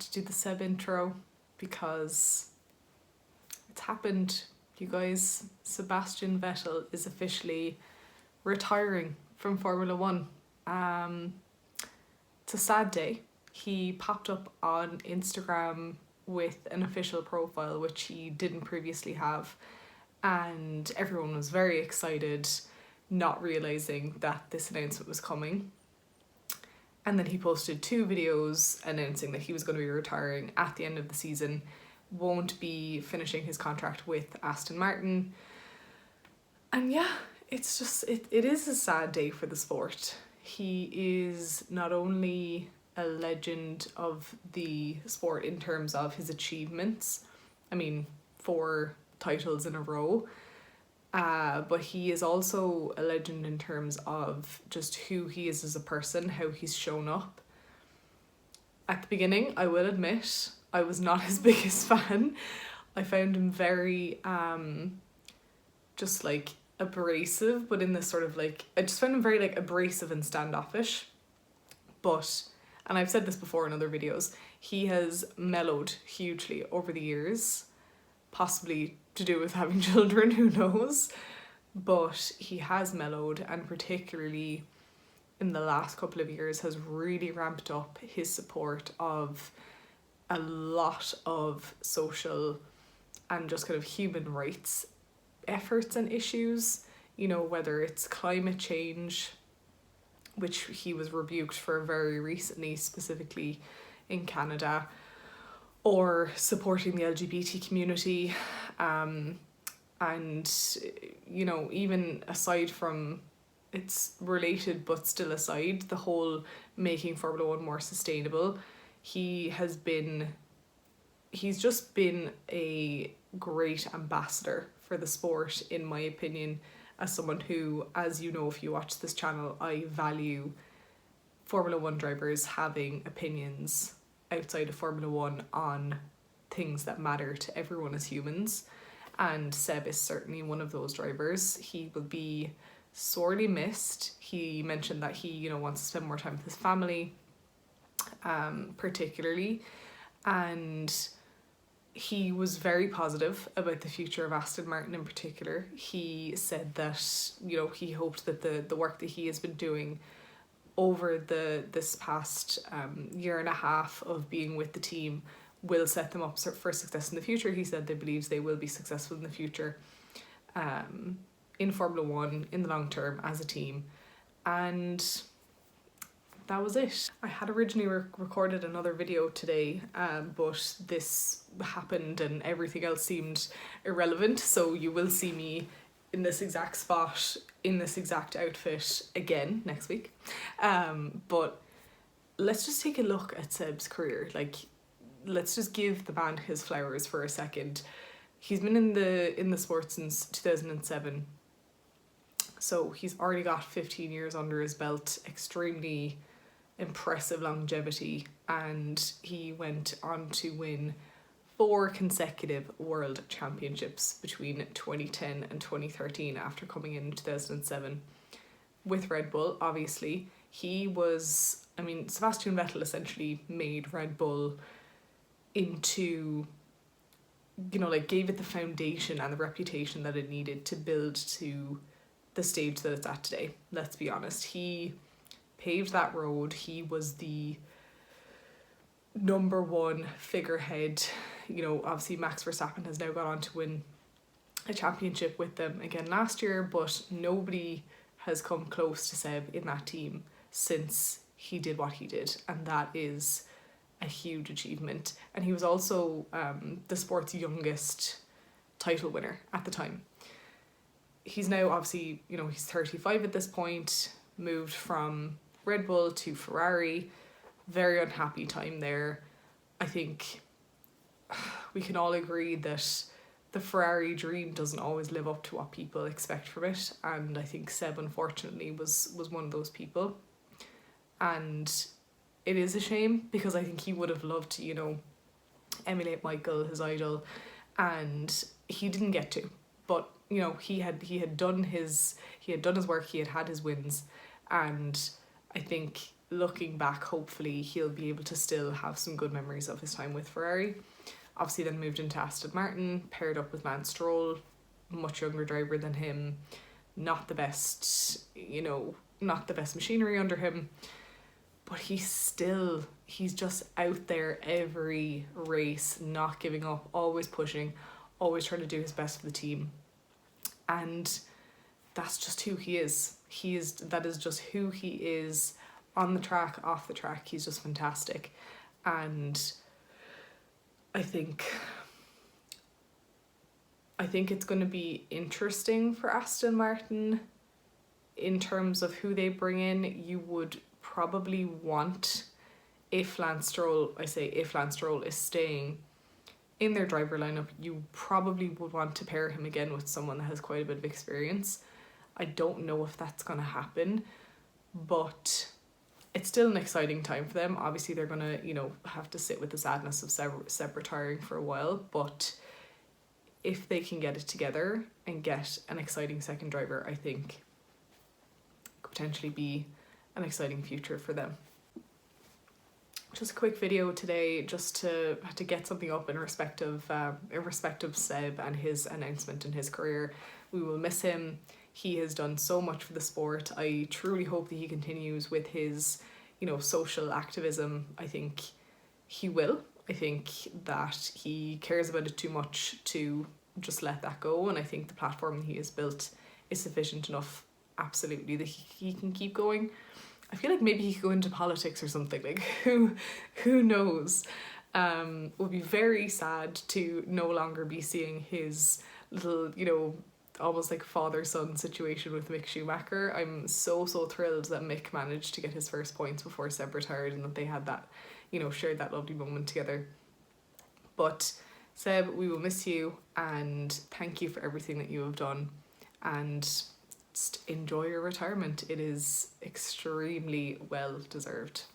to do the Seb intro because it's happened, you guys. Sebastian Vettel is officially retiring from Formula One. It's a sad day. He popped up on Instagram with an official profile, which he didn't previously have, and everyone was very excited, not realising that this announcement was coming. And then he posted 2 videos announcing that he was going to be retiring at the end of the season, won't be finishing his contract with Aston Martin. And yeah, it's just, it is a sad day for the sport. He is not only a legend of the sport in terms of his achievements, 4 titles in a row, but he is also a legend in terms of just who he is as a person, how he's shown up. At the beginning, I will admit, I was not his biggest fan. I found him very just like abrasive, but in this sort of like, I just found him very like abrasive and standoffish. But, and I've said this before in other videos, he has mellowed hugely over the years, possibly to do with having children, who knows, but he has mellowed, and particularly in the last couple of years has really ramped up his support of a lot of social and just kind of human rights efforts and issues, you know, whether it's climate change, which he was rebuked for very recently, specifically in Canada, or supporting the LGBT community, and, you know, even aside from, it's related but still aside, the whole making Formula One more sustainable, he's just been a great ambassador for the sport, in my opinion, as someone who, as you know if you watch this channel, I value Formula One drivers having opinions outside of Formula One on things that matter to everyone as humans, and Seb is certainly one of those drivers. He will be sorely missed. He mentioned that he, you know, wants to spend more time with his family, particularly, and he was very positive about the future of Aston Martin in particular. He said that, you know, he hoped that the work that he has been doing over this past year and a half of being with the team will set them up for success in the future. He said they believes they will be successful in the future in Formula One in the long term as a team. And that was it. I had originally recorded another video today, but this happened and everything else seemed irrelevant, so you will see me in this exact spot, in this exact outfit again next week. But let's just take a look at Seb's career. Like, let's just give the man his flowers for a second. He's been in the sport since 2007, so he's already got 15 years under his belt. Extremely impressive longevity, and he went on to win 4 consecutive world championships between 2010 and 2013 after coming in 2007 with Red Bull. Obviously, he was, Sebastian Vettel essentially made Red Bull into, you know, like gave it the foundation and the reputation that it needed to build to the stage that it's at today. Let's be honest, he paved that road. He was the number 1 figurehead. You know, obviously Max Verstappen has now gone on to win a championship with them again last year, but nobody has come close to Seb in that team since he did what he did, and that is a huge achievement. And he was also the sport's youngest title winner at the time. He's now obviously, you know, he's 35 at this point, moved from Red Bull to Ferrari. Very unhappy time there. I think we can all agree that the Ferrari dream doesn't always live up to what people expect from it, and I think Seb unfortunately was one of those people. And it is a shame, because I think he would have loved to, you know, emulate Michael, his idol, and he didn't get to. But, you know, he had done his work, he had his wins, and I think looking back, hopefully he'll be able to still have some good memories of his time with Ferrari. Obviously then moved into Aston Martin, paired up with Lance Stroll, much younger driver than him, not the best, not the best machinery under him, but he's just out there every race, not giving up, always pushing, always trying to do his best for the team. And that's just who he is. That is just who he is on the track, off the track. He's just fantastic. And I think it's going to be interesting for Aston Martin in terms of who they bring in. You would probably want, if Lance Stroll is staying in their driver lineup, you probably would want to pair him again with someone that has quite a bit of experience. I don't know if that's going to happen, but it's still an exciting time for them. Obviously they're going to, have to sit with the sadness of Seb retiring for a while, but if they can get it together and get an exciting second driver, I think it could potentially be an exciting future for them. Just a quick video today just to get something up in respect of Seb and his announcement in his career. We will miss him. He has done so much for the sport. I truly hope that he continues with his, social activism. I think he will. I think that he cares about it too much to just let that go, and I think the platform he has built is sufficient enough, absolutely, that he can keep going. I feel like maybe he could go into politics or something, like who knows. Would be very sad to no longer be seeing his little, almost like father-son situation with Mick Schumacher. I'm so thrilled that Mick managed to get his first points before Seb retired, and that they had that, shared that lovely moment together. But Seb, we will miss you, and thank you for everything that you have done, and just enjoy your retirement. It is extremely well deserved.